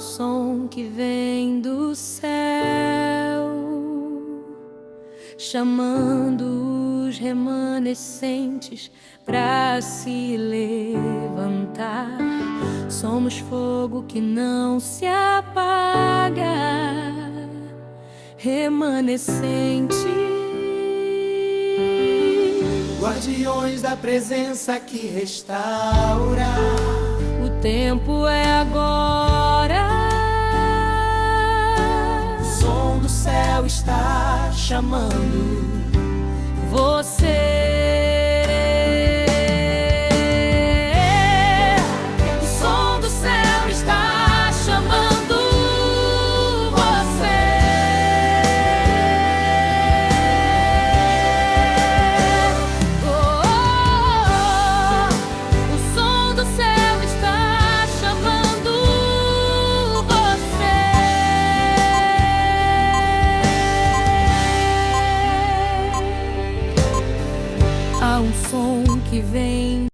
som que vem do céu, chamando os remanescentes pra se levantar. Somos fogo que não se apaga, remanescente. Guardiões da presença que restaura. O tempo é agora. O som do céu está chamando você. O som do céu está chamando você. Oh, oh, oh. O som do céu está chamando você. Há um som que vem.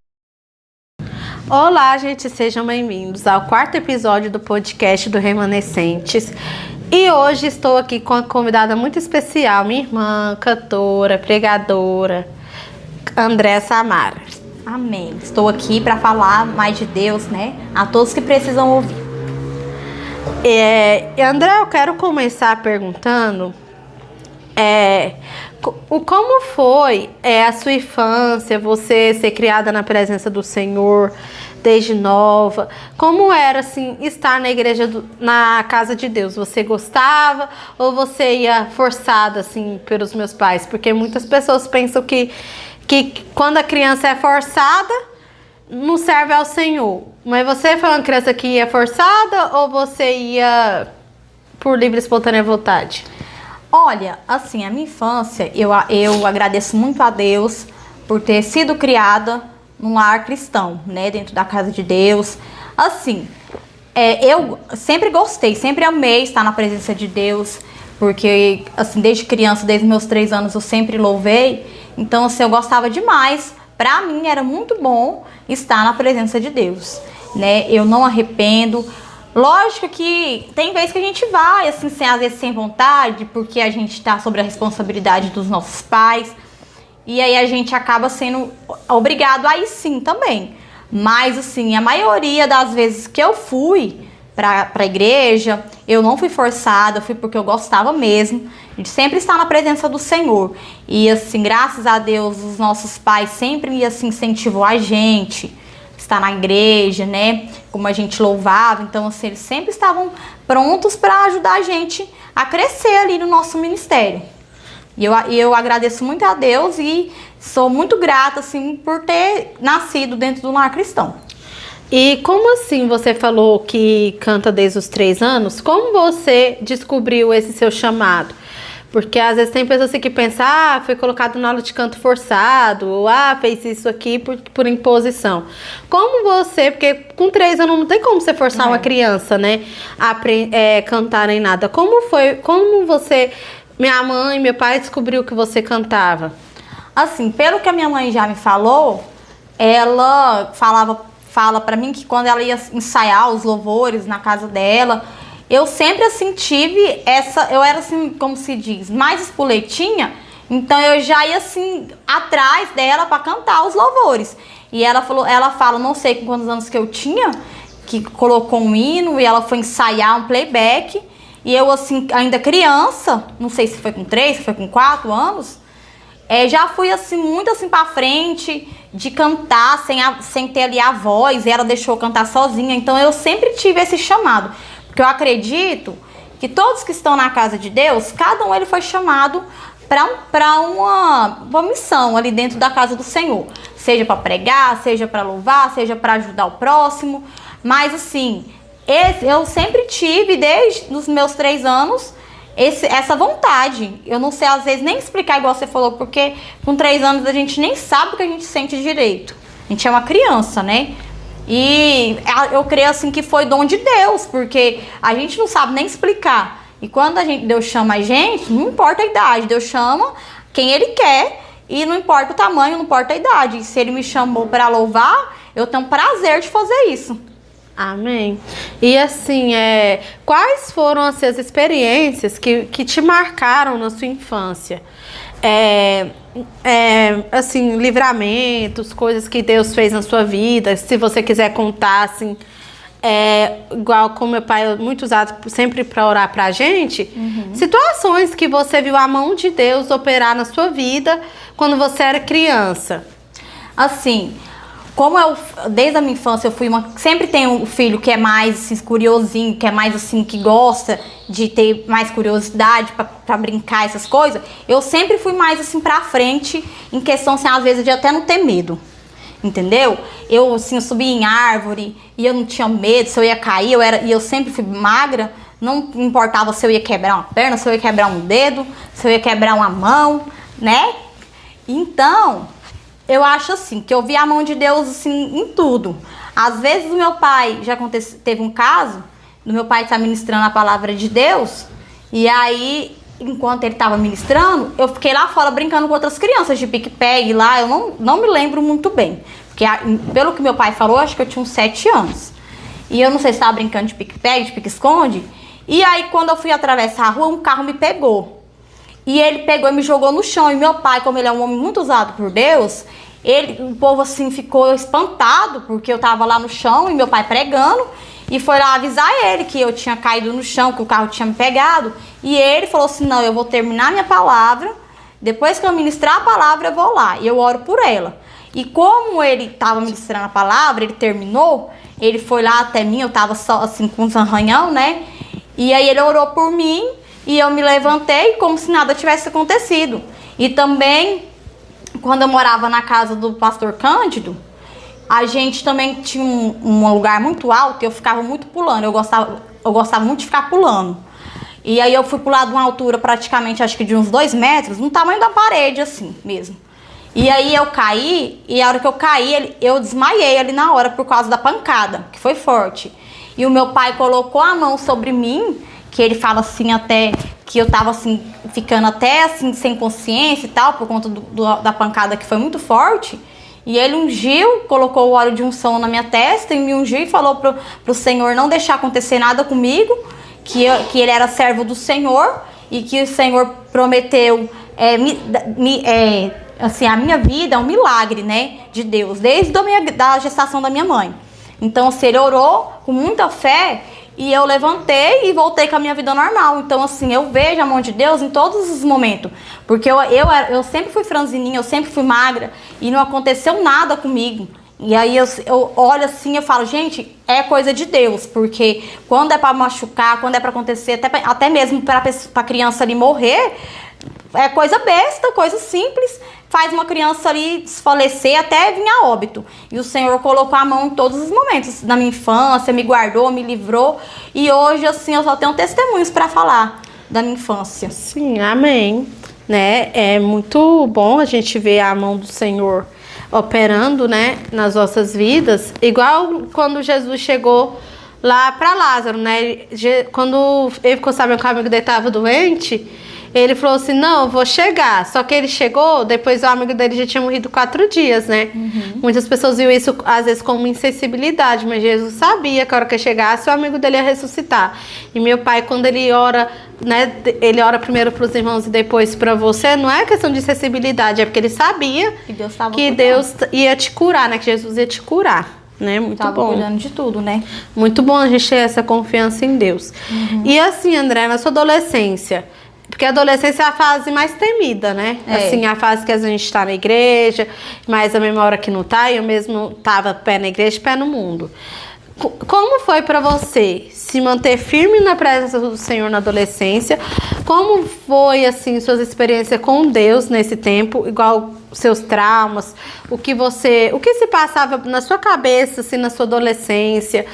Olá, gente, sejam bem-vindos ao quarto episódio do podcast do Remanescentes. E hoje estou aqui com uma convidada muito especial, minha irmã, cantora, pregadora, Andréa Samara. Amém. Estou aqui para falar mais de Deus, né? A todos que precisam ouvir. André, eu quero começar perguntando como foi a sua infância, você ser criada na presença do Senhor desde nova. Como era assim estar na igreja, na casa de Deus? Você gostava ou você ia forçada assim pelos meus pais? Porque muitas pessoas pensam que quando a criança é forçada, não serve ao Senhor. Mas você foi uma criança que ia forçada ou você ia por livre e espontânea vontade? Olha, assim, a minha infância, eu agradeço muito a Deus por ter sido criada num lar cristão, né? Dentro da casa de Deus. Assim, eu sempre gostei, sempre amei estar na presença de Deus, porque, assim, desde criança, desde meus 3 anos, eu sempre louvei. Então, assim, eu gostava demais. Pra mim, era muito bom estar na presença de Deus, né? Eu não arrependo. Lógico que tem vezes que a gente vai, assim, às vezes sem vontade, porque a gente tá sob a responsabilidade dos nossos pais. E aí a gente acaba sendo obrigado a ir sim também. Mas, assim, a maioria das vezes que eu fui pra igreja, eu não fui forçada, eu fui porque eu gostava mesmo de sempre estar na presença do Senhor. E, assim, graças a Deus, os nossos pais sempre, assim, incentivou a gente estar na igreja, né? Como a gente louvava. Então, assim, eles sempre estavam prontos para ajudar a gente a crescer ali no nosso ministério. E eu agradeço muito a Deus e sou muito grata, assim, por ter nascido dentro do lar cristão. E como assim você falou que canta desde os 3 anos? Como você descobriu esse seu chamado? Porque às vezes tem pessoas assim que pensam, foi colocado na aula de canto forçado, ou fez isso aqui por imposição. Como você, porque com 3 anos não tem como você forçar uma criança, né, a cantar nem nada. Como você, minha mãe, meu pai descobriu que você cantava? Assim, pelo que a minha mãe já me falou, ela fala pra mim que quando ela ia ensaiar os louvores na casa dela, eu sempre, assim, eu era, assim, como se diz, mais espoletinha, então eu já ia, assim, atrás dela pra cantar os louvores. E ela fala, não sei com quantos anos que eu tinha, que colocou um hino e ela foi ensaiar um playback, e eu, assim, ainda criança, não sei se foi com 3, se foi com 4 anos, já fui, assim, muito, assim, pra frente, de cantar sem ter ali a voz, e ela deixou eu cantar sozinha, então eu sempre tive esse chamado. Porque eu acredito que todos que estão na casa de Deus, cada um ele foi chamado para uma missão ali dentro da casa do Senhor. Seja para pregar, seja para louvar, seja para ajudar o próximo. Mas assim, eu sempre tive, desde os meus 3 anos, essa vontade. Eu não sei às vezes nem explicar igual você falou, porque com 3 anos a gente nem sabe o que a gente sente direito. A gente é uma criança, né? E eu creio assim que foi dom de Deus, porque a gente não sabe nem explicar. E quando Deus chama a gente, não importa a idade, Deus chama quem Ele quer e não importa o tamanho, não importa a idade. E se Ele me chamou para louvar, eu tenho prazer de fazer isso. Amém. E assim, quais foram as suas experiências que te marcaram na sua infância? Assim, livramentos, coisas que Deus fez na sua vida, se você quiser contar, assim, igual como meu pai é muito usado sempre para orar pra gente, situações que você viu a mão de Deus operar na sua vida quando você era criança. Assim, como desde a minha infância eu fui sempre tenho um filho que é mais assim, curiosinho, que é mais assim, que gosta de ter mais curiosidade pra brincar, essas coisas. Eu sempre fui mais assim pra frente, em questão assim, às vezes de até não ter medo. Entendeu? Eu assim, eu subia em árvore e eu não tinha medo se eu ia cair, e eu sempre fui magra, não importava se eu ia quebrar uma perna, se eu ia quebrar um dedo, se eu ia quebrar uma mão, né? Então, eu acho assim, que eu vi a mão de Deus assim, em tudo. Às vezes o meu pai, teve um caso, do meu pai estar ministrando a palavra de Deus, e aí, enquanto ele estava ministrando, eu fiquei lá fora brincando com outras crianças de pique-pegue lá, eu não me lembro muito bem. Porque pelo que meu pai falou, acho que eu tinha uns 7 anos. E eu não sei se estava brincando de pique-pegue, de pique-esconde. E aí, quando eu fui atravessar a rua, um carro me pegou. E ele pegou e me jogou no chão. E meu pai, como ele é um homem muito usado por Deus, o povo assim ficou espantado, porque eu tava lá no chão e meu pai pregando. E foi lá avisar ele que eu tinha caído no chão, que o carro tinha me pegado. E ele falou assim, não, eu vou terminar minha palavra. Depois que eu ministrar a palavra, eu vou lá. E eu oro por ela. E como ele estava ministrando a palavra, ele terminou, ele foi lá até mim, eu tava só assim com uns arranhão, né? E aí ele orou por mim e eu me levantei como se nada tivesse acontecido. E também, quando eu morava na casa do pastor Cândido, a gente também tinha um lugar muito alto e eu ficava muito pulando. Eu gostava muito de ficar pulando. E aí eu fui pular de uma altura praticamente, acho que de uns 2 metros, no tamanho da parede, assim mesmo. E aí eu caí, e a hora que eu caí, eu desmaiei ali na hora por causa da pancada, que foi forte. E o meu pai colocou a mão sobre mim, que ele fala assim até, que eu tava assim, ficando até assim, sem consciência e tal, por conta da pancada que foi muito forte. E ele ungiu, colocou o óleo de unção na minha testa e me ungiu e falou pro Senhor não deixar acontecer nada comigo, que ele era servo do Senhor e que o Senhor prometeu assim, a minha vida é um milagre, né, de Deus, desde da gestação da minha mãe. Então, assim, ele orou com muita fé e eu levantei e voltei com a minha vida normal. Então, assim, eu vejo a mão de Deus em todos os momentos. Porque eu sempre fui franzininha, eu sempre fui magra e não aconteceu nada comigo. E aí eu olho assim e eu falo, gente, é coisa de Deus. Porque quando é pra machucar, quando é pra acontecer, até mesmo pra criança ali morrer, é coisa besta, coisa simples. Faz uma criança ali desfalecer até vir a óbito. E o Senhor colocou a mão em todos os momentos da minha infância, me guardou, me livrou. E hoje, assim, eu só tenho testemunhos para falar da minha infância. Sim, amém. Né? É muito bom a gente ver a mão do Senhor operando, né, nas nossas vidas. Igual quando Jesus chegou lá para Lázaro, né? Quando ele ficou sabendo que o amigo dele estava doente, ele falou assim, não, eu vou chegar. Só que ele chegou, depois o amigo dele já tinha morrido 4 dias, né? Muitas pessoas viam isso, às vezes, como insensibilidade, mas Jesus sabia que a hora que chegasse, o amigo dele ia ressuscitar. E meu pai, quando ele ora, né, ele ora primeiro para os irmãos e depois para você, não é questão de sensibilidade, é porque ele sabia que Deus ia te curar, né? Que Jesus ia te curar. Né? Muito Tava bom. cuidando de tudo, né? Muito bom a gente ter essa confiança em Deus. E assim, André, na sua adolescência, porque a adolescência é a fase mais temida, né? Assim, a fase que a gente tá na igreja, mas a mesma hora que não tá, eu mesmo tava pé na igreja, pé no mundo. Como foi pra você se manter firme na presença do Senhor na adolescência? Como foi, assim, suas experiências com Deus nesse tempo? Igual seus traumas, o que se passava na sua cabeça, assim, na sua adolescência,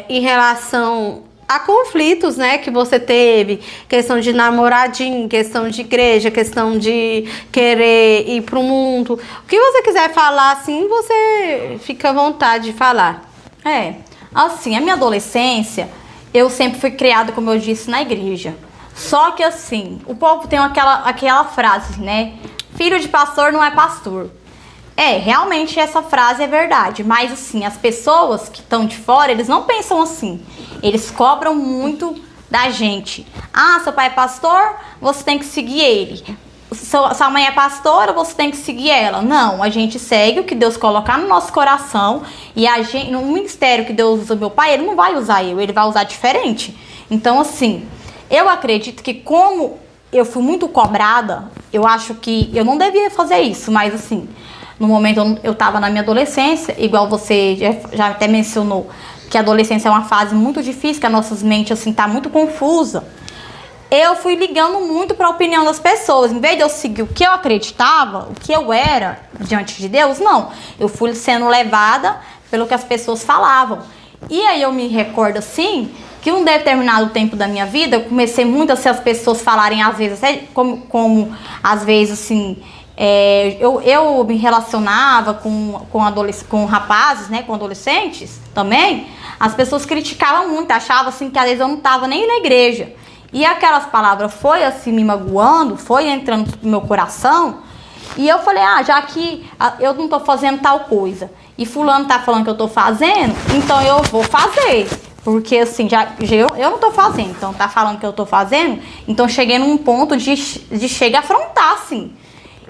em relação a conflitos, né, que você teve, questão de namoradinho, questão de igreja, questão de querer ir pro mundo. O que você quiser falar, assim, você fica à vontade de falar. Assim, a minha adolescência, eu sempre fui criada, como eu disse, na igreja. Só que assim, o povo tem aquela frase, né? Filho de pastor não é pastor. Realmente essa frase é verdade, mas assim, as pessoas que estão de fora, eles não pensam assim. Eles cobram muito da gente. Ah, seu pai é pastor, você tem que seguir ele. Sua mãe é pastora, você tem que seguir ela. Não, a gente segue o que Deus colocar no nosso coração. E no ministério que Deus usa meu pai, ele não vai usar eu, ele vai usar diferente. Então assim, eu acredito que como eu fui muito cobrada, eu acho que eu não devia fazer isso, mas assim, no momento eu estava na minha adolescência, igual você já até mencionou, que a adolescência é uma fase muito difícil, que a nossa mente assim tá muito confusa. Eu fui ligando muito para a opinião das pessoas. Em vez de eu seguir o que eu acreditava, o que eu era diante de Deus, não. Eu fui sendo levada pelo que as pessoas falavam. E aí eu me recordo assim, que um determinado tempo da minha vida, eu comecei muito a ser as pessoas falarem às vezes, até como às vezes assim, eu me relacionava com rapazes, né, com adolescentes também. As pessoas criticavam muito, achavam assim que às vezes eu não estava nem na igreja. E aquelas palavras foi assim me magoando, foi entrando no meu coração. E eu falei, já que eu não tô fazendo tal coisa e fulano tá falando que eu tô fazendo, então eu vou fazer. Porque assim, eu não tô fazendo, então tá falando que eu tô fazendo, então cheguei num ponto de chegar a afrontar, assim.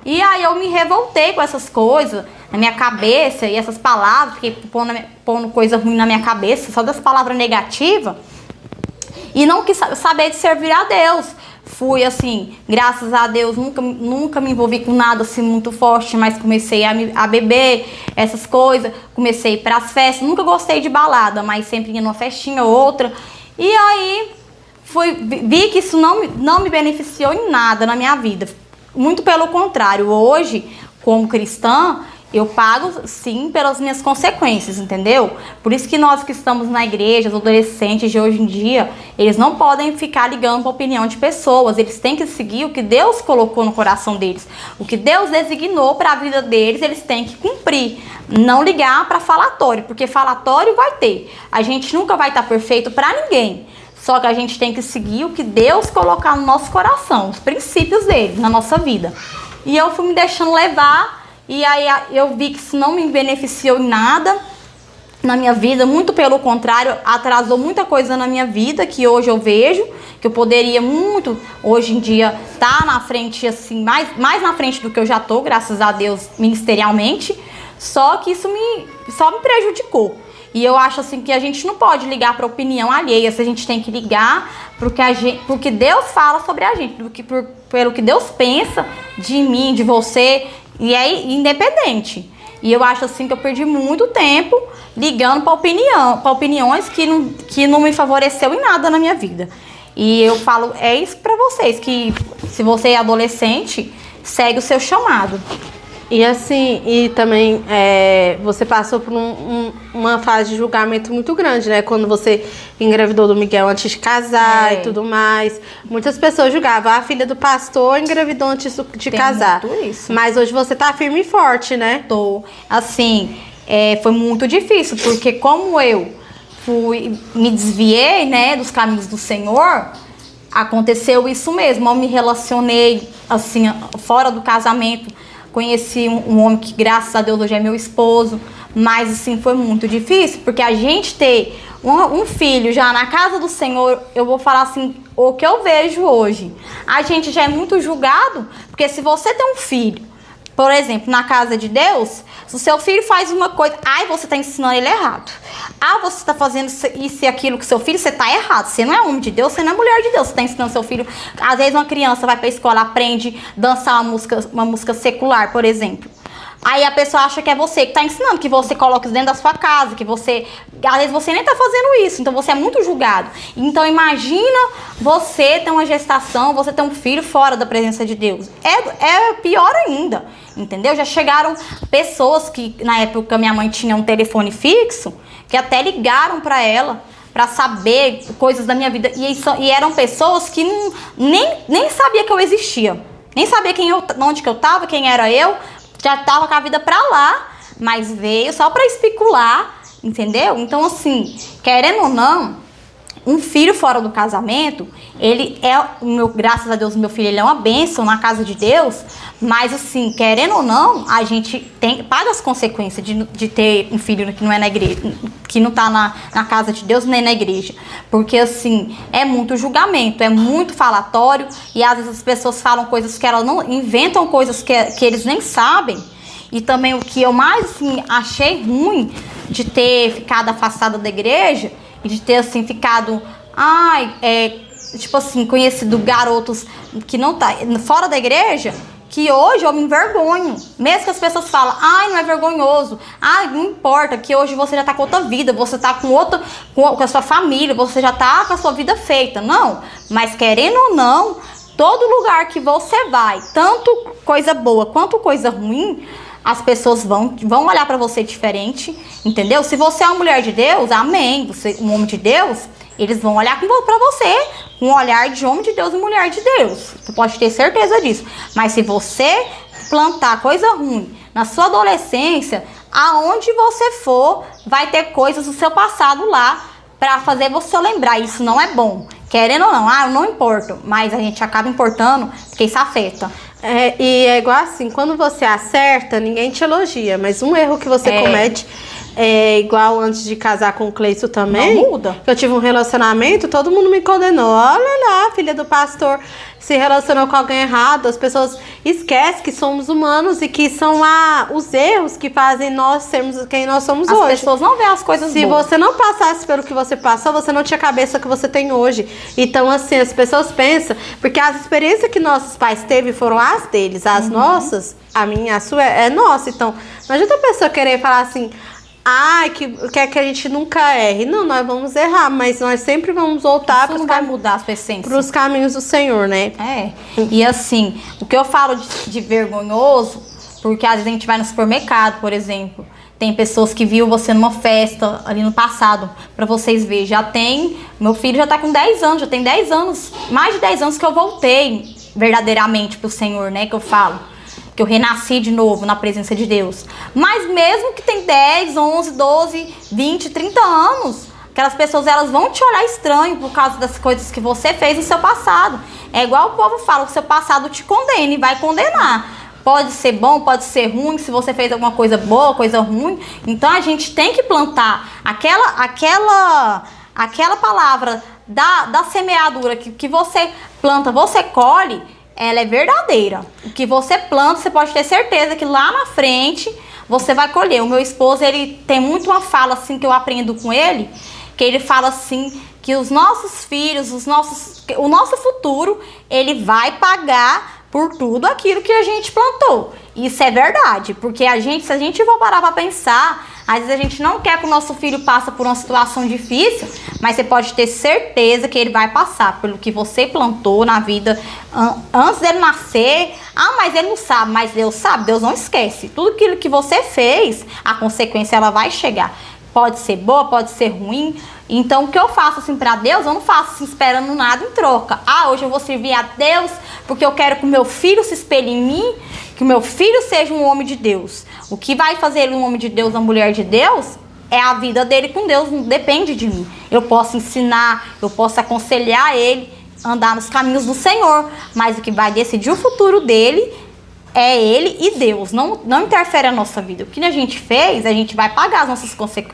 E aí eu me revoltei com essas coisas na minha cabeça e essas palavras, fiquei pondo coisa ruim na minha cabeça, só das palavras negativas. E não quis saber de servir a Deus. Fui assim, graças a Deus, nunca me envolvi com nada assim muito forte, mas comecei a beber essas coisas, comecei a ir pras festas, nunca gostei de balada, mas sempre ia numa festinha ou outra. E aí vi que isso não me beneficiou em nada na minha vida. Muito pelo contrário, hoje, como cristã, eu pago sim pelas minhas consequências, entendeu? Por isso que nós que estamos na igreja, os adolescentes de hoje em dia, eles não podem ficar ligando para a opinião de pessoas. Eles têm que seguir o que Deus colocou no coração deles. O que Deus designou para a vida deles, eles têm que cumprir. Não ligar para falatório, porque falatório vai ter. A gente nunca vai estar perfeito para ninguém. Só que a gente tem que seguir o que Deus colocar no nosso coração, os princípios dele na nossa vida. E eu fui me deixando levar. E aí eu vi que isso não me beneficiou em nada na minha vida, muito pelo contrário, atrasou muita coisa na minha vida, que hoje eu vejo, que eu poderia muito, hoje em dia, estar na frente, assim, mais na frente do que eu já tô, graças a Deus, ministerialmente, só que isso só me prejudicou. E eu acho assim que a gente não pode ligar para opinião alheia, a gente tem que ligar pro que Deus fala sobre a gente, pelo que Deus pensa de mim, de você, e é independente. E eu acho assim que eu perdi muito tempo ligando para opiniões que não me favoreceu em nada na minha vida. E eu falo, é isso para vocês, que se você é adolescente, segue o seu chamado. E assim, e também você passou por uma fase de julgamento muito grande, né? Quando você engravidou do Miguel antes de casar e tudo mais. Muitas pessoas julgavam, a filha do pastor engravidou antes de casar. Muito isso. Mas hoje você tá firme e forte, né? Tô. Assim, foi muito difícil, porque como eu me desviei, né, dos caminhos do Senhor, aconteceu isso mesmo. Eu me relacionei, assim, fora do casamento. Conheci um homem que, graças a Deus, hoje é meu esposo. Mas, assim, foi muito difícil. Porque a gente ter um filho já na casa do Senhor, eu vou falar assim, o que eu vejo hoje. A gente já é muito julgado. Porque se você tem um filho, por exemplo, na casa de Deus, se o seu filho faz uma coisa, você tá ensinando ele errado. Você tá fazendo isso e aquilo com seu filho, você tá errado. Você não é homem de Deus, você não é mulher de Deus. Você tá ensinando seu filho. Às vezes uma criança vai pra escola, aprende a dançar uma música secular, por exemplo. Aí a pessoa acha que é você que tá ensinando, que você coloca isso dentro da sua casa, que você... Às vezes você nem tá fazendo isso, então você é muito julgado. Então imagina você ter uma gestação, você ter um filho fora da presença de Deus. É pior ainda, entendeu? Já chegaram pessoas que, na época, minha mãe tinha um telefone fixo, que até ligaram pra ela, pra saber coisas da minha vida. E eram pessoas que nem sabia que eu existia. Nem sabia onde que eu tava, quem era eu. Já tava com a vida pra lá, mas veio só pra especular, entendeu? Então, assim, querendo ou não, um filho fora do casamento, ele é, graças a Deus, meu filho, ele é uma bênção na casa de Deus, mas assim, querendo ou não, a gente paga as consequências de ter um filho que não é na igreja, que não tá na casa de Deus nem na igreja, porque assim, é muito julgamento, é muito falatório, e às vezes as pessoas falam coisas que elas não, inventam coisas que eles nem sabem. E também o que eu mais assim, achei ruim de ter ficado afastada da igreja e de ter assim ficado, tipo assim, conhecido garotos que não tá fora da igreja, que hoje eu me envergonho. Mesmo que as pessoas falam, não é vergonhoso, não importa, que hoje você já tá com outra vida, você tá com a sua família, você já tá com a sua vida feita. Não, mas querendo ou não, todo lugar que você vai, tanto coisa boa quanto coisa ruim, as pessoas vão olhar pra você diferente, entendeu? Se você é uma mulher de Deus, amém, você um homem de Deus, eles vão olhar pra você com um olhar de homem de Deus e mulher de Deus. Você pode ter certeza disso. Mas se você plantar coisa ruim na sua adolescência, aonde você for, vai ter coisas do seu passado lá pra fazer você lembrar. Isso não é bom. Querendo ou não, eu não importo, mas a gente acaba importando porque isso afeta. E é igual assim, quando você acerta, ninguém te elogia, mas um erro que você comete é igual antes de casar com o Cleito também. Não muda. Eu tive um relacionamento, todo mundo me condenou. Olha lá, filha do pastor se relacionou com alguém errado. As pessoas esquecem que somos humanos e que são os erros que fazem nós sermos quem nós somos hoje. As pessoas não veem as coisas boas. Se você não passasse pelo que você passou, você não tinha a cabeça que você tem hoje. Então, assim, as pessoas pensam, porque as experiências que nossos pais teve foram as deles, as nossas, a minha, a sua é nossa. Então, não adianta a pessoa querer falar assim, que a gente nunca erre. Não, nós vamos errar, mas nós sempre vamos voltar para vai mudar a sua essência, para os caminhos do Senhor, né? E assim, o que eu falo de vergonhoso, porque às vezes a gente vai no supermercado, por exemplo, tem pessoas que viu você numa festa ali no passado, pra vocês verem, meu filho já tá com 10 anos, já tem 10 anos, mais de 10 anos que eu voltei verdadeiramente pro Senhor, né, que eu falo. Que eu renasci de novo na presença de Deus. Mas mesmo que tem 10, 11, 12, 20, 30 anos, aquelas pessoas, elas vão te olhar estranho por causa das coisas que você fez no seu passado. É igual o povo fala, o seu passado te condena e vai condenar. Pode ser bom, pode ser ruim, se você fez alguma coisa boa, coisa ruim. Então a gente tem que plantar aquela palavra da semeadura que você planta, você colhe. Ela é verdadeira. O que você planta, você pode ter certeza que lá na frente você vai colher. O meu esposo, ele tem muito uma fala assim que eu aprendo com ele, que ele fala assim que os nossos filhos, o nosso futuro, ele vai pagar por tudo aquilo que a gente plantou. Isso é verdade, porque se a gente for parar pra pensar, às vezes a gente não quer que o nosso filho passe por uma situação difícil, mas você pode ter certeza que ele vai passar pelo que você plantou na vida antes dele nascer. Mas ele não sabe, mas Deus sabe, Deus não esquece. Tudo aquilo que você fez, a consequência ela vai chegar. Pode ser boa, pode ser ruim. Então, o que eu faço assim pra Deus, eu não faço assim esperando nada em troca. Hoje eu vou servir a Deus porque eu quero que o meu filho se espelhe em mim, que o meu filho seja um homem de Deus. O que vai fazer ele um homem de Deus, uma mulher de Deus, é a vida dele com Deus, não depende de mim. Eu posso ensinar, eu posso aconselhar ele, andar nos caminhos do Senhor, mas o que vai decidir o futuro dele é ele e Deus, não interfere a nossa vida. O que a gente fez, a gente vai pagar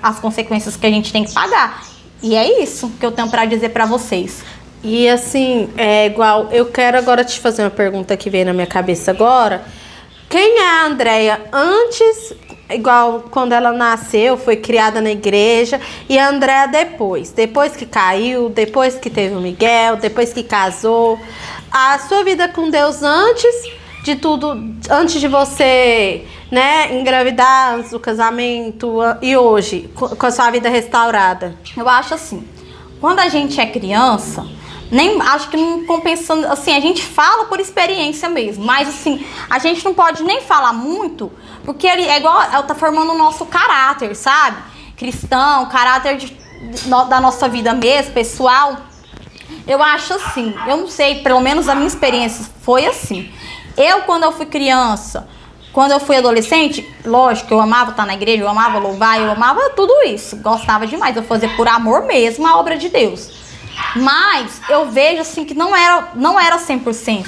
as consequências que a gente tem que pagar. E é isso que eu tenho pra dizer pra vocês. E assim, é igual, eu quero agora te fazer uma pergunta que veio na minha cabeça agora. Quem é a Andréia antes, igual quando ela nasceu, foi criada na igreja, e a Andréia depois que caiu, depois que teve o Miguel, depois que casou, a sua vida com Deus antes de tudo, antes de você, né, engravidar, antes do casamento e hoje, com a sua vida restaurada? Eu acho assim, quando a gente é criança, acho que não compensando, assim, a gente fala por experiência mesmo, mas assim, a gente não pode nem falar muito, porque ele é igual, ela tá formando o nosso caráter, sabe? Cristão, caráter da nossa vida mesmo, pessoal. Eu acho assim, eu não sei, pelo menos a minha experiência foi assim. Quando eu fui criança, quando eu fui adolescente, lógico, eu amava estar na igreja, eu amava louvar, eu amava tudo isso. Gostava demais, eu fazia por amor mesmo a obra de Deus. Mas eu vejo assim que não era 100%.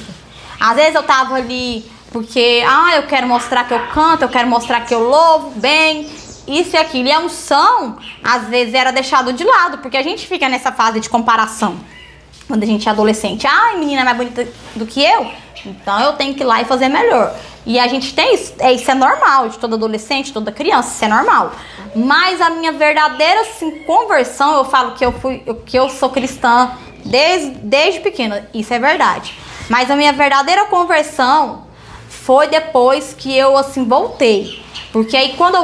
Às vezes eu tava ali porque, eu quero mostrar que eu canto, eu quero mostrar que eu louvo bem, isso e aquilo. E a unção, às vezes, era deixado de lado, porque a gente fica nessa fase de comparação. Quando a gente é adolescente, menina é mais bonita do que eu, então eu tenho que ir lá e fazer melhor. E a gente tem isso, isso é normal, de todo adolescente, toda criança, isso é normal. Mas a minha verdadeira assim, conversão, eu falo que eu sou cristã desde pequena, isso é verdade. Mas a minha verdadeira conversão foi depois que eu assim voltei. Porque aí quando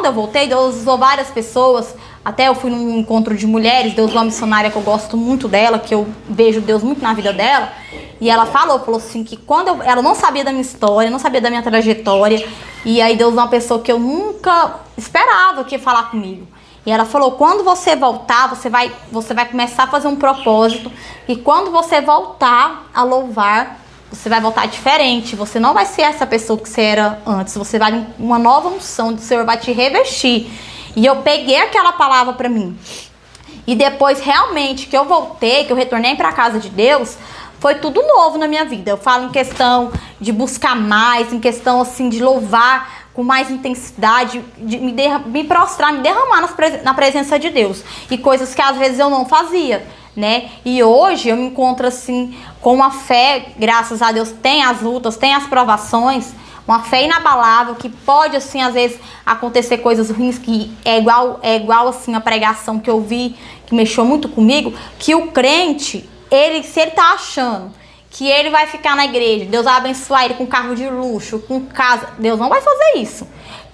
eu voltei, Deus usou várias pessoas. Até eu fui num encontro de mulheres, Deus uma missionária que eu gosto muito dela, que eu vejo Deus muito na vida dela. E ela falou assim que ela não sabia da minha história, não sabia da minha trajetória. E aí Deus uma pessoa que eu nunca esperava que ia falar comigo. E ela falou, quando você voltar, você vai começar a fazer um propósito. E quando você voltar a louvar, você vai voltar diferente. Você não vai ser essa pessoa que você era antes. Você vai uma nova unção, o Senhor vai te revestir. E eu peguei aquela palavra para mim. E depois, realmente, que eu voltei, que eu retornei para a casa de Deus, foi tudo novo na minha vida. Eu falo em questão de buscar mais, em questão, assim, de louvar com mais intensidade, de me prostrar, me derramar na presença de Deus. E coisas que, às vezes, eu não fazia, né? E hoje eu me encontro, assim, com uma fé, graças a Deus, tem as lutas, tem as provações, uma fé inabalável, que pode, assim, às vezes acontecer coisas ruins, que é igual assim, a pregação que eu vi, que mexeu muito comigo, que o crente, se ele tá achando que ele vai ficar na igreja, Deus vai abençoar ele com carro de luxo, com casa, Deus não vai fazer isso.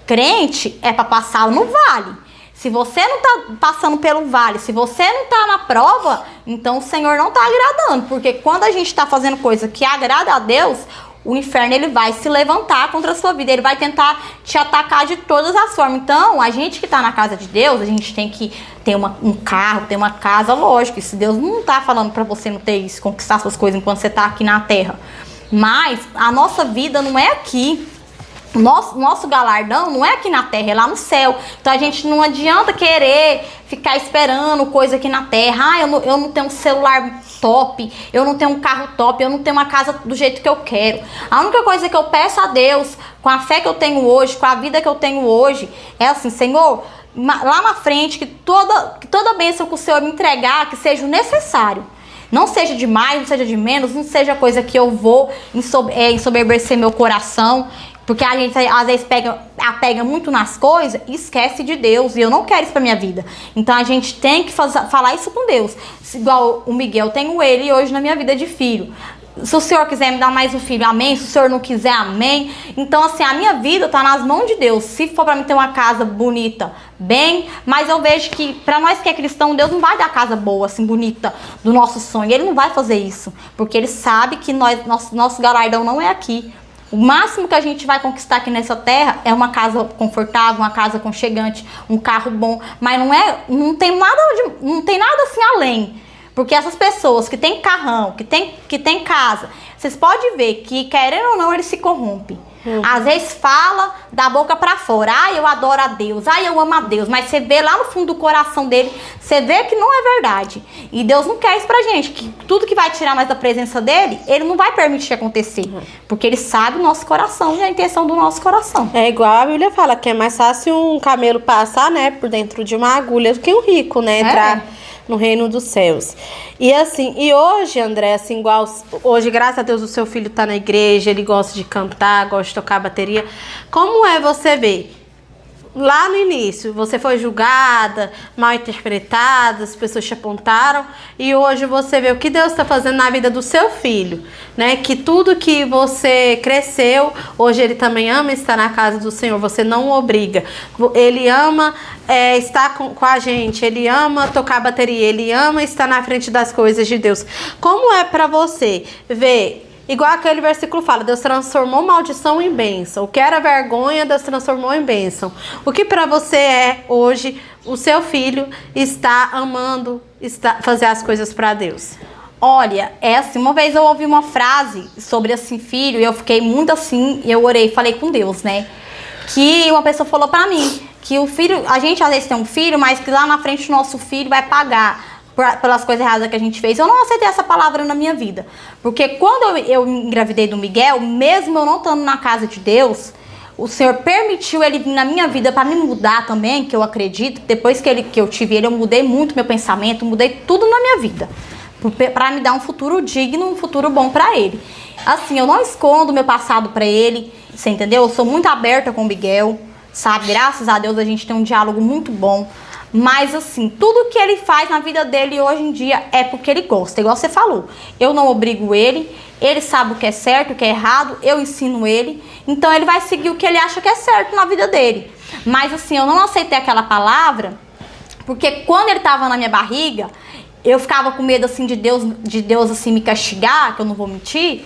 Crente é para passar no vale. Se você não tá passando pelo vale, se você não tá na prova, então o Senhor não tá agradando, porque quando a gente tá fazendo coisa que agrada a Deus, o inferno ele vai se levantar contra a sua vida, ele vai tentar te atacar de todas as formas. Então, a gente que está na casa de Deus, a gente tem que ter um carro, ter uma casa, lógico. Se Deus não está falando para você não ter isso, conquistar suas coisas enquanto você está aqui na terra. Mas a nossa vida não é aqui. Nosso galardão não é aqui na terra, é lá no céu. Então a gente não adianta querer ficar esperando coisa aqui na terra. Eu não tenho um celular top, eu não tenho um carro top, eu não tenho uma casa do jeito que eu quero. A única coisa que eu peço a Deus, com a fé que eu tenho hoje, com a vida que eu tenho hoje, é assim, Senhor, lá na frente, que toda bênção que o Senhor me entregar, que seja o necessário. Não seja de mais, não seja de menos, não seja coisa que eu vou ensoberbecer meu coração. Porque a gente às vezes apega muito nas coisas e esquece de Deus. E eu não quero isso pra minha vida. Então a gente tem que falar isso com Deus. Igual o Miguel, eu tenho ele hoje na minha vida de filho. Se o Senhor quiser me dar mais um filho, amém. Se o Senhor não quiser, amém. Então assim, a minha vida tá nas mãos de Deus. Se for pra mim ter uma casa bonita, bem. Mas eu vejo que pra nós que é cristão, Deus não vai dar casa boa, assim, bonita, do nosso sonho. Ele não vai fazer isso. Porque Ele sabe que nosso galardão não é aqui. O máximo que a gente vai conquistar aqui nessa terra é uma casa confortável, uma casa aconchegante, um carro bom, mas não tem nada assim além. Porque essas pessoas que têm carrão, que tem casa, vocês podem ver que, querendo ou não, eles se corrompem. Às vezes fala da boca pra fora, eu adoro a Deus, eu amo a Deus, mas você vê lá no fundo do coração dele, você vê que não é verdade. E Deus não quer isso pra gente, que tudo que vai tirar nós da presença dele, ele não vai permitir acontecer, porque ele sabe o nosso coração e a intenção do nosso coração. É igual a Bíblia fala, que é mais fácil um camelo passar, né, por dentro de uma agulha do que um rico, né, entrar no reino dos céus. E assim, e hoje, André, assim, igual hoje, graças a Deus, o seu filho tá na igreja, ele gosta de cantar, gosta de tocar bateria. Como é você ver? Lá no início, você foi julgada, mal interpretada, as pessoas te apontaram, e hoje você vê o que Deus está fazendo na vida do seu filho, né? Que tudo que você cresceu, hoje ele também ama estar na casa do Senhor, você não o obriga. Ele ama estar com a gente, ele ama tocar bateria, ele ama estar na frente das coisas de Deus. Como é para você ver? Igual aquele versículo fala, Deus transformou maldição em bênção. O que era vergonha, Deus transformou em bênção. O que para você é hoje, o seu filho está amando fazer as coisas para Deus? Olha, assim, uma vez eu ouvi uma frase sobre assim, filho, e eu fiquei muito assim, e eu orei e falei com Deus, né? Que uma pessoa falou pra mim, que o filho, a gente às vezes tem um filho, mas que lá na frente o nosso filho vai pagar pelas coisas erradas que a gente fez. Eu não aceitei essa palavra na minha vida. Porque quando eu engravidei do Miguel, mesmo eu não estando na casa de Deus, o Senhor permitiu ele vir na minha vida para me mudar também, que eu acredito. Depois que eu tive ele, eu mudei muito meu pensamento, mudei tudo na minha vida. Para me dar um futuro digno, um futuro bom para ele. Assim, eu não escondo meu passado para ele, você entendeu? Eu sou muito aberta com o Miguel, sabe? Graças a Deus a gente tem um diálogo muito bom. Mas assim, tudo que ele faz na vida dele hoje em dia é porque ele gosta, igual você falou. Eu não obrigo ele sabe o que é certo, o que é errado, eu ensino ele. Então ele vai seguir o que ele acha que é certo na vida dele. Mas assim, eu não aceitei aquela palavra, porque quando ele estava na minha barriga, eu ficava com medo assim de Deus assim me castigar, que eu não vou mentir.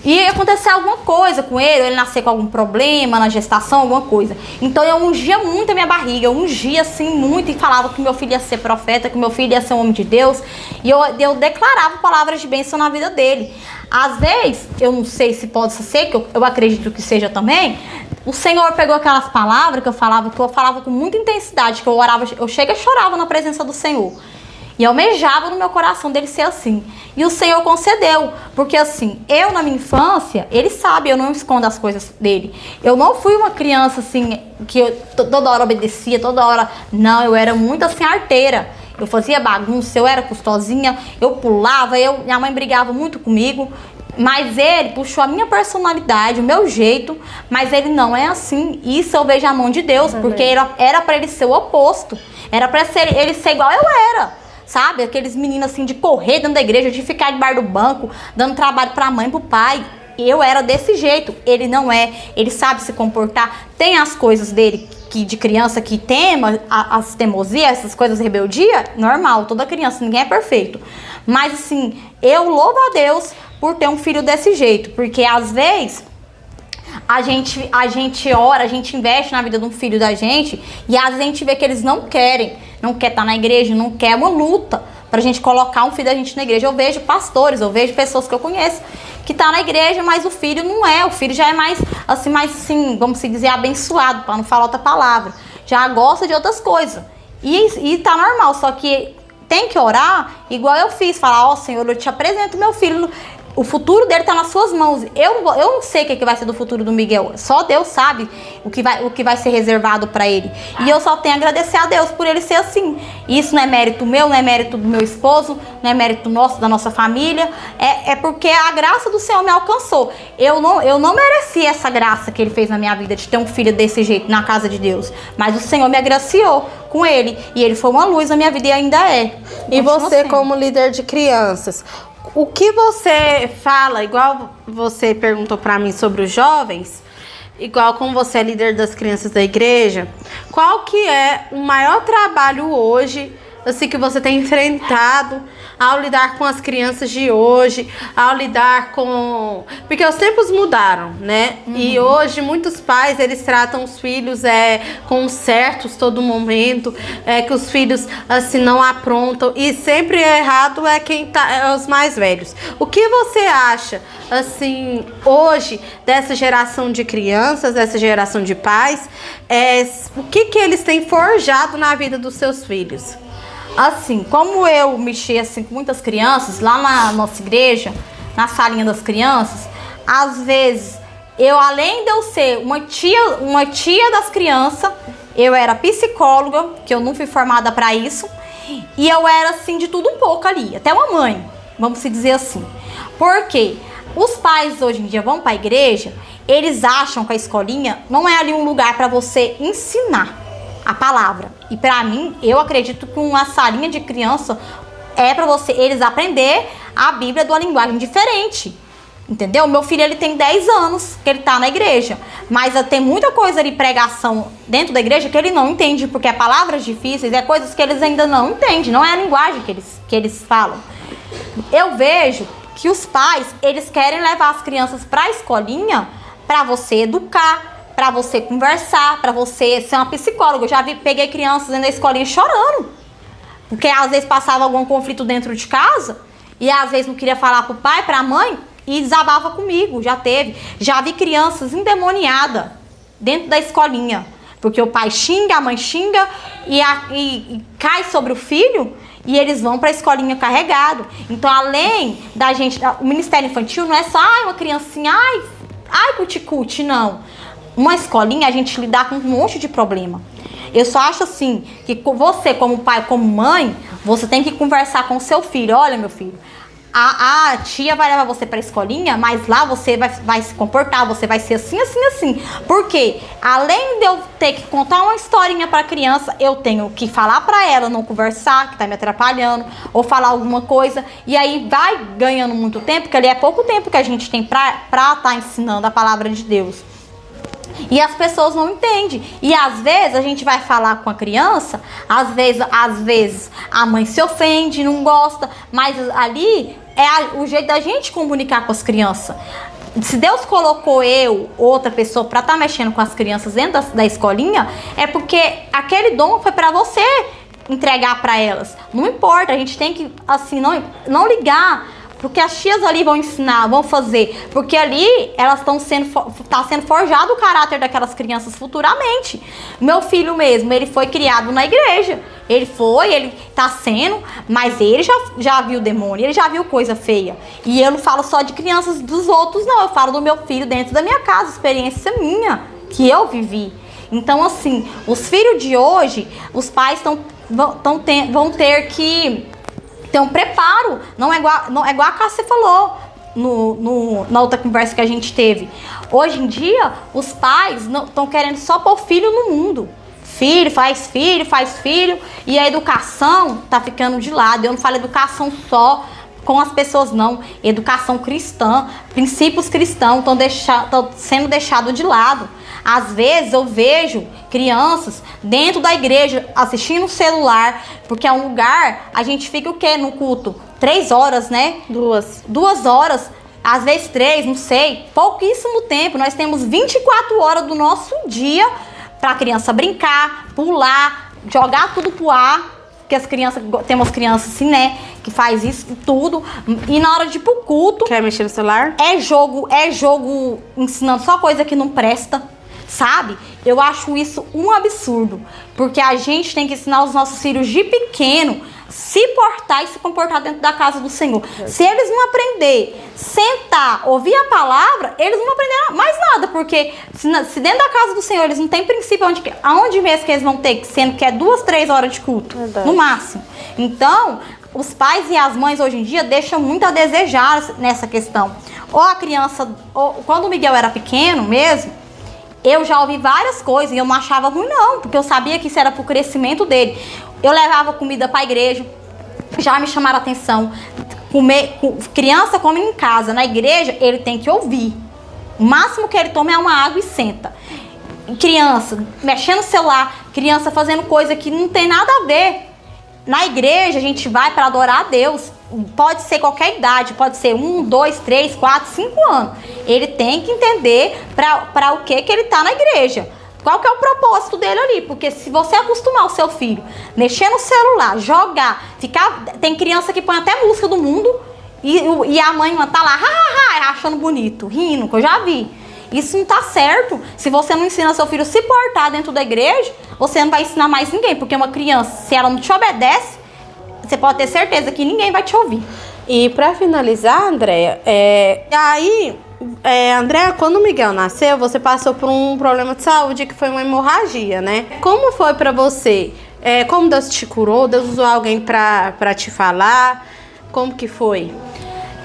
E ia acontecer alguma coisa com ele nascer com algum problema na gestação, alguma coisa. Então eu ungia muito a minha barriga, eu ungia assim muito e falava que meu filho ia ser profeta, que meu filho ia ser um homem de Deus. E eu declarava palavras de bênção na vida dele. Às vezes, eu não sei se pode ser, que eu acredito que seja também, o Senhor pegou aquelas palavras que eu falava com muita intensidade, que eu orava, eu chego e chorava na presença do Senhor. E almejava no meu coração dele ser assim. E o Senhor concedeu. Porque assim, eu na minha infância, ele sabe, eu não escondo as coisas dele. Eu não fui uma criança assim, que eu toda hora obedecia, toda hora... Não, eu era muito assim, arteira. Eu fazia bagunça, eu era custosinha, eu pulava, minha mãe brigava muito comigo. Mas ele puxou a minha personalidade, o meu jeito. Mas ele não é assim. Isso eu vejo a mão de Deus. Porque era pra ele ser o oposto. Era pra ele ser igual eu era. Sabe? Aqueles meninos assim de correr dentro da igreja, de ficar debaixo do banco, dando trabalho pra mãe e pro pai. Eu era desse jeito. Ele não é. Ele sabe se comportar. Tem as coisas dele que de criança que tema, as teimosias, essas coisas, rebeldia, normal. Toda criança, ninguém é perfeito. Mas assim, eu louvo a Deus por ter um filho desse jeito. Porque às vezes... A gente ora, a gente investe na vida de um filho da gente e às vezes a gente vê que eles não quer estar na igreja, não quer uma luta pra gente colocar um filho da gente na igreja. Eu vejo pastores, eu vejo pessoas que eu conheço que tá na igreja, mas o filho não é, o filho já é mais assim, vamos se dizer, abençoado, pra não falar outra palavra. Já gosta de outras coisas. E tá normal, só que tem que orar, igual eu fiz, falar, ó, Senhor, eu te apresento meu filho. O futuro dele tá nas suas mãos. Eu não sei o que vai ser do futuro do Miguel. Só Deus sabe o que vai ser reservado pra ele. E eu só tenho a agradecer a Deus por ele ser assim. Isso não é mérito meu, não é mérito do meu esposo, não é mérito nosso, da nossa família. É porque a graça do Senhor me alcançou. Eu não mereci essa graça que ele fez na minha vida, de ter um filho desse jeito na casa de Deus. Mas o Senhor me agraciou com ele. E ele foi uma luz na minha vida e ainda é. E você, como líder de crianças, o que você fala, igual você perguntou pra mim sobre os jovens, igual como você é líder das crianças da igreja, qual que é o maior trabalho hoje, assim, que você tem enfrentado ao lidar com as crianças de hoje, ao lidar com... Porque os tempos mudaram, né? Uhum. E hoje muitos pais, eles tratam os filhos com certos todo momento, que os filhos, assim, não aprontam. E sempre errado é os mais velhos. O que você acha, assim, hoje, dessa geração de crianças, dessa geração de pais, o que eles têm forjado na vida dos seus filhos? Assim, como eu mexi assim, com muitas crianças, lá na nossa igreja, na salinha das crianças, às vezes, além de eu ser uma tia das crianças, eu era psicóloga, que eu não fui formada para isso, e eu era assim, de tudo um pouco ali, até uma mãe, vamos se dizer assim. Porque os pais hoje em dia vão para a igreja, eles acham que a escolinha não é ali um lugar para você ensinar a palavra. E pra mim, eu acredito que uma salinha de criança é pra eles aprender a Bíblia de uma linguagem diferente. Entendeu? Meu filho, ele tem 10 anos que ele tá na igreja. Mas tem muita coisa de pregação dentro da igreja que ele não entende, porque é palavras difíceis, é coisas que eles ainda não entendem. Não é a linguagem que eles falam. Eu vejo que os pais, eles querem levar as crianças pra escolinha pra você educar, pra você conversar, pra você ser uma psicóloga. Eu já peguei crianças dentro da escolinha chorando. Porque às vezes passava algum conflito dentro de casa e às vezes não queria falar pro pai, pra mãe e desabava comigo. Já teve. Já vi crianças endemoniadas dentro da escolinha. Porque o pai xinga, a mãe xinga e cai sobre o filho E eles vão para a escolinha carregado. Então, além da gente... O Ministério Infantil não é só uma criancinha, ai, cuticute, não. Uma escolinha, a gente lidar com um monte de problema. Eu só acho assim, que você, como pai, como mãe, você tem que conversar com o seu filho. Olha, meu filho, a tia vai levar você pra escolinha, mas lá você vai se comportar, você vai ser assim, assim, assim. Porque, além de eu ter que contar uma historinha pra criança, eu tenho que falar pra ela, não conversar, que tá me atrapalhando, ou falar alguma coisa. E aí vai ganhando muito tempo, porque ali é pouco tempo que a gente tem pra tá ensinando a palavra de Deus. E as pessoas não entendem. E às vezes a gente vai falar com a criança, às vezes a mãe se ofende, não gosta, mas ali é o jeito da gente comunicar com as crianças. Se Deus colocou outra pessoa, para estar mexendo com as crianças dentro da escolinha, é porque aquele dom foi para você entregar para elas. Não importa, a gente tem que assim não ligar. Porque as tias ali vão ensinar, vão fazer. Porque ali elas tá sendo forjado o caráter daquelas crianças futuramente. Meu filho mesmo, ele foi criado na igreja. Ele tá sendo, mas ele já viu demônio, ele já viu coisa feia. E eu não falo só de crianças dos outros, não. Eu falo do meu filho dentro da minha casa, experiência minha, que eu vivi. Então, assim, os filhos de hoje, os pais vão ter que ter um preparo. Não é igual a Cássia falou na outra conversa que a gente teve. Hoje em dia, os pais estão querendo só pôr filho no mundo. Filho, faz filho. E a educação tá ficando de lado. Eu não falo educação só com as pessoas, não. Educação cristã, princípios cristãos estão sendo deixados de lado. Às vezes eu vejo crianças dentro da igreja assistindo o celular, porque é um lugar, a gente fica o quê no culto? 3 horas, né? 2 horas, às vezes 3, não sei, pouquíssimo tempo. Nós temos 24 horas do nosso dia para a criança brincar, pular, jogar tudo pro ar. Porque tem umas crianças assim, né, que faz isso tudo. E na hora de ir pro culto... Quer mexer no celular? É jogo ensinando só coisa que não presta, sabe? Eu acho isso um absurdo. Porque a gente tem que ensinar os nossos filhos de pequeno se portar e se comportar dentro da casa do Senhor. Se eles não aprender, sentar, ouvir a palavra, eles não vão aprender mais nada. Porque se dentro da casa do Senhor eles não têm princípio, aonde mesmo que eles vão ter, sendo que é 2, 3 horas de culto, no máximo. Então, os pais e as mães hoje em dia deixam muito a desejar nessa questão. Ou a criança, quando o Miguel era pequeno mesmo, eu já ouvi várias coisas e eu não achava ruim não, porque eu sabia que isso era pro crescimento dele. Eu levava comida pra igreja, já me chamaram a atenção. Criança come em casa, na igreja ele tem que ouvir. O máximo que ele toma é uma água e senta. Criança mexendo no celular, criança fazendo coisa que não tem nada a ver. Na igreja a gente vai para adorar a Deus. Pode ser qualquer idade, pode ser 1, 2, 3, 4, 5 anos. Ele tem que entender para o que ele tá na igreja. Qual que é o propósito dele ali? Porque se você acostumar o seu filho mexer no celular, jogar, tem criança que põe até música do mundo e a mãe tá lá achando bonito, rindo, que eu já vi. Isso não tá certo. Se você não ensina seu filho a se portar dentro da igreja, você não vai ensinar mais ninguém. Porque uma criança, se ela não te obedece, você pode ter certeza que ninguém vai te ouvir. E pra finalizar, Andréia, Andréia, quando o Miguel nasceu, você passou por um problema de saúde que foi uma hemorragia, né? Como foi pra você? Como Deus te curou? Deus usou alguém pra te falar? Como que foi?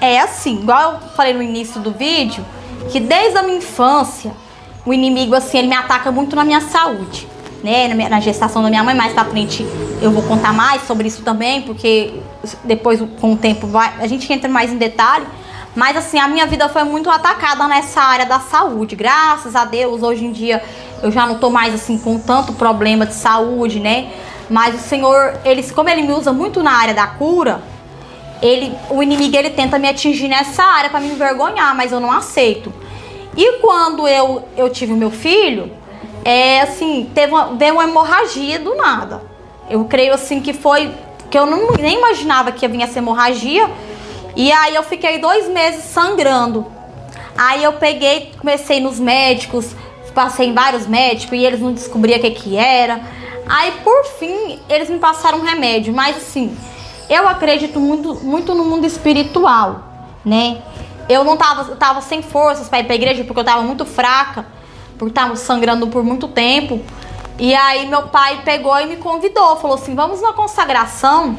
É assim, igual eu falei no início do vídeo, que desde a minha infância, o inimigo, assim, ele me ataca muito na minha saúde, né? Na gestação da minha mãe, mais pra frente eu vou contar mais sobre isso também, porque depois, com o tempo, a gente entra mais em detalhe. Mas assim, a minha vida foi muito atacada nessa área da saúde. Graças a Deus, hoje em dia, eu já não tô mais assim com tanto problema de saúde, né? Mas o Senhor, como ele me usa muito na área da cura, o inimigo, ele tenta me atingir nessa área para me envergonhar, mas eu não aceito. E quando eu tive o meu filho, assim, veio uma hemorragia do nada. Eu creio assim que eu nem imaginava que ia vir essa hemorragia. E aí eu fiquei 2 meses sangrando. Aí eu comecei nos médicos, passei em vários médicos e eles não descobriam o que era. Aí por fim eles me passaram um remédio, mas assim, eu acredito muito no mundo espiritual, né? Eu tava sem forças para ir pra igreja porque eu tava muito fraca, porque tava sangrando por muito tempo. E aí meu pai pegou e me convidou, falou assim, vamos na consagração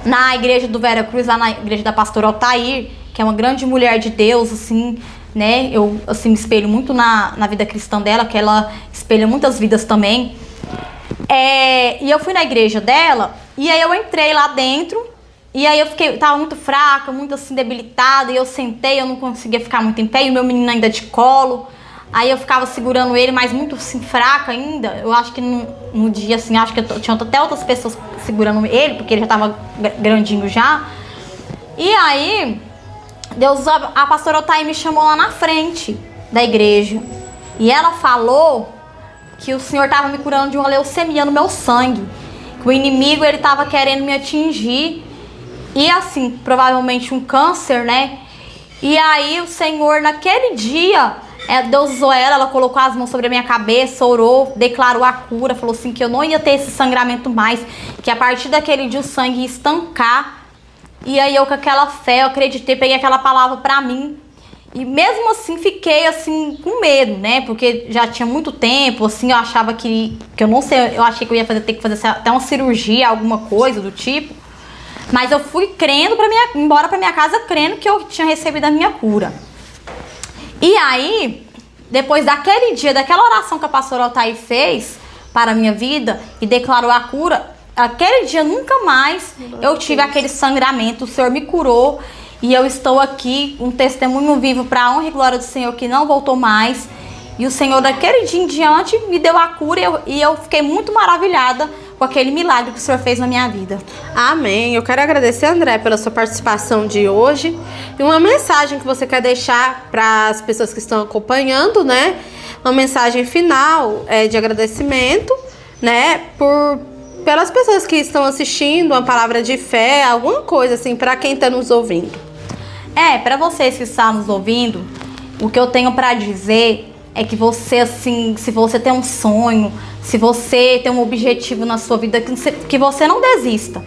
na igreja do Vera Cruz, lá na igreja da pastora Altair, que é uma grande mulher de Deus, assim, né? Eu, assim, me espelho muito na vida cristã dela, que ela espelha muitas vidas também. E eu fui na igreja dela, e aí eu entrei lá dentro, e aí tava muito fraca, muito assim, debilitada, e eu sentei, eu não conseguia ficar muito em pé, e o meu menino ainda de colo. Aí eu ficava segurando ele, mas muito assim, fraca ainda. Eu acho que no dia, assim, acho que tinha até outras pessoas segurando ele, porque ele já tava grandinho já. E aí, a pastora Otaí me chamou lá na frente da igreja. E ela falou que o Senhor tava me curando de uma leucemia no meu sangue. Que o inimigo, ele tava querendo me atingir. E assim, provavelmente um câncer, né? E aí o Senhor, naquele dia... Deus usou ela colocou as mãos sobre a minha cabeça, orou, declarou a cura, falou assim que eu não ia ter esse sangramento mais, que a partir daquele dia o sangue ia estancar. E aí eu, com aquela fé, eu acreditei, peguei aquela palavra pra mim. E mesmo assim fiquei assim com medo, né? Porque já tinha muito tempo, assim, eu achava que eu não sei, eu achei que eu ia ter que fazer até uma cirurgia, alguma coisa do tipo. Mas eu fui crendo embora pra minha casa, crendo que eu tinha recebido a minha cura. E aí, depois daquele dia, daquela oração que a pastora Altair fez para a minha vida e declarou a cura, aquele dia nunca mais eu tive aquele sangramento. O Senhor me curou e eu estou aqui, um testemunho vivo para a honra e glória do Senhor, que não voltou mais. E o Senhor, daquele dia em diante, me deu a cura e eu fiquei muito maravilhada com aquele milagre que o Senhor fez na minha vida. Amém. Eu quero agradecer, André, pela sua participação de hoje. E uma mensagem que você quer deixar para as pessoas que estão acompanhando, né? Uma mensagem final de agradecimento, né? Pelas pessoas que estão assistindo, uma palavra de fé, alguma coisa assim, para quem está nos ouvindo. Para vocês que estão nos ouvindo, o que eu tenho para dizer é que você, assim, se você tem um sonho, se você tem um objetivo na sua vida, que você não desista.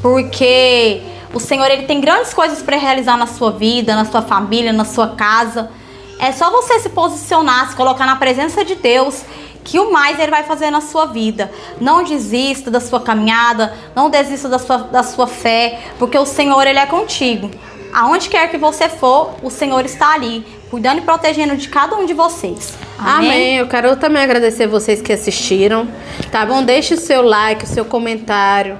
Porque o Senhor, ele tem grandes coisas para realizar na sua vida, na sua família, na sua casa. É só você se posicionar, se colocar na presença de Deus, que o mais ele vai fazer na sua vida. Não desista da sua caminhada, não desista da sua fé, porque o Senhor, ele é contigo. Aonde quer que você for, o Senhor está ali, cuidando e protegendo de cada um de vocês. Amém. Eu quero também agradecer vocês que assistiram, tá bom? Deixe o seu like, o seu comentário.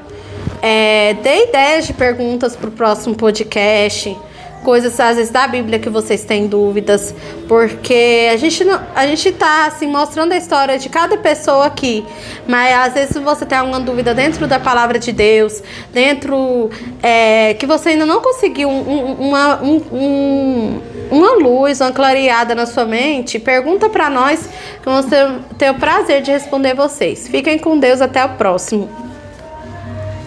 Dê ideias de perguntas para o próximo podcast. Coisas, às vezes, da Bíblia que vocês têm dúvidas. Porque a gente tá, assim, mostrando a história de cada pessoa aqui. Mas, às vezes, você tem alguma dúvida dentro da palavra de Deus, dentro... que você ainda não conseguiu uma luz, uma clareada na sua mente, pergunta para nós, que vamos ter o prazer de responder vocês. Fiquem com Deus, até o próximo.